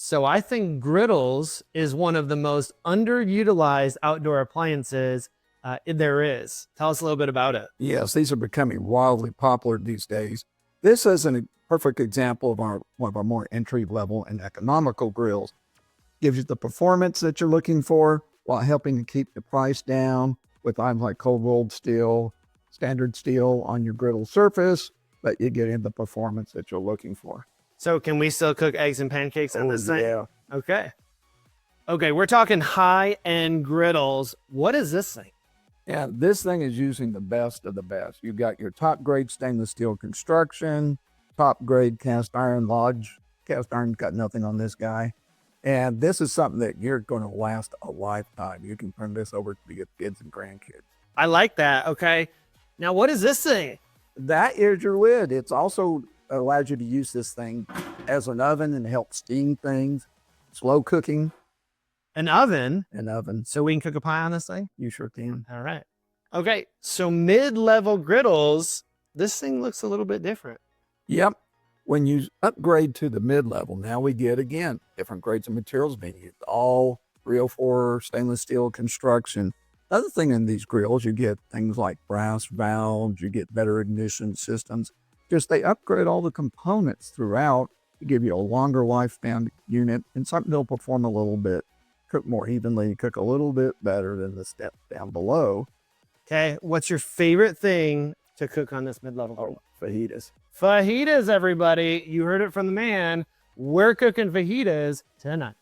So I think Griddles is one of the most underutilized outdoor appliances there is. Tell us a little bit about it. Yes, these are becoming wildly popular these days. This is a perfect example of one of our more entry-level and economical grills. Gives you the performance that you're looking for while helping to keep the price down with items like cold-rolled steel, standard steel on your griddle surface, but you get in the performance that you're looking for. So can we still cook eggs and pancakes on this thing? Yeah. Okay. Okay, we're talking high-end griddles. What is this thing? Yeah, this thing is using the best of the best. You've got your top grade stainless steel construction, top grade cast iron lodge. Cast iron's got nothing on this guy. And this is something that you're going to last a lifetime. You can turn this over to your kids and grandkids. I like that. Okay. Now, what is this thing? That is your lid. It's also allows you to use this thing as an oven and help steam things. Slow cooking. An oven? An oven. So we can cook a pie on this thing? You sure can. All right. Okay. So mid-level griddles, this thing looks a little bit different. Yep. When you upgrade to the mid-level, now we get, again, different grades of materials being used. All 304 stainless steel construction. Other thing in these grills, you get things like brass valves, you get better ignition systems. Just they upgrade all the components throughout to give you a longer lifespan unit and something that'll perform a little bit, cook more evenly, cook a little bit better than the step down below. Okay. What's your favorite thing to cook on this mid-level grill? Fajitas. Fajitas, everybody. You heard it from the man. We're cooking fajitas tonight.